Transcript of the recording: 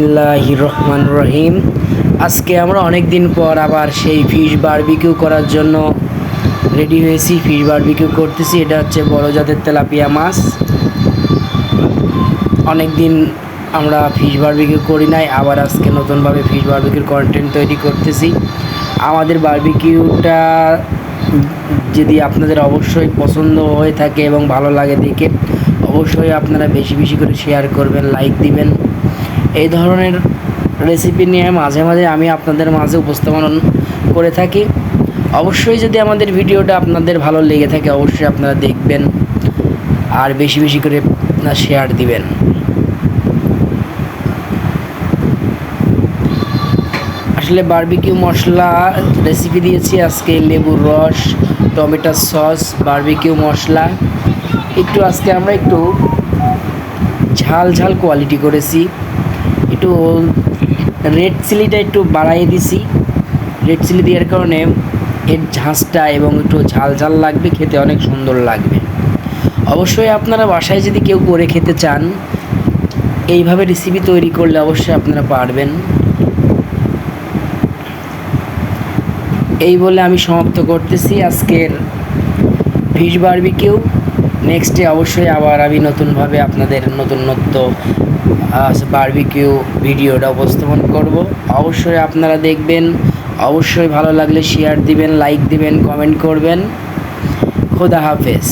বিসমিল্লাহির রহমানির রহিম। আজকে আমরা অনেক দিন পর আবার সেই ফিশ বারবিকিউ করার জন্য রেডি হয়েছি। ফিশ বারবিকিউ করতেছি। এটা হচ্ছে বড় জাতের তেলাপিয়া মাছ। অনেক দিন আমরা ফিশ বারবিকিউ করি নাই, আবার আজকে নতুনভাবে ফিশ বারবিকিউর কন্টেন্ট তৈরি করতেছি। আমাদের বারবিকিউটা যদি আপনাদের অবশ্যই পছন্দ হয়ে থাকে এবং ভালো লাগে দেখে, অবশ্যই আপনারা বেশি বেশি করে শেয়ার করবেন, লাইক দিবেন। এই ধরনের রেসিপি নিয়ে মাঝে মাঝে আমি আপনাদের মাঝে উপস্থাপন করে থাকি। অবশ্যই যদি আমাদের ভিডিওটা আপনাদের ভালো লেগে থাকে, অবশ্যই আপনারা দেখবেন আর বেশি বেশি করে শেয়ার দিবেন। আসলে বারবিকিউ মশলা রেসিপি দিয়েছি আজকে, লেবুর রস, টমেটো সস, বারবিকিউ মশলা। আজকে আমরা একটু ঝাল ঝাল কোয়ালিটি করেছি। একটু রেড চিলিটা একটু বাড়াই দিছি। রেড চিলি দেওয়ার কারণে এর ঝাঁঝটা এবং একটু ঝাল ঝাল লাগবে, খেতে অনেক সুন্দর লাগবে। অবশ্যই আপনারা বাসায় যদি কেউ করে খেতে চান, এইভাবে রেসিপি তৈরি করলে অবশ্যই আপনারা পারবেন। এই বলে আমি সমাপ্ত করতেছি আজকের ফিশ বারবিকিউ। নেক্সটে অবশ্যই আবার আমি নতুনভাবে আপনাদের নতুনত্ব বারবিকিউ ভিডিওটা উপস্থাপন করব। অবশ্যই আপনারা দেখবেন। অবশ্যই ভালো লাগলে শেয়ার দিবেন, লাইক দিবেন, কমেন্ট করবেন। খোদা হাফেজ।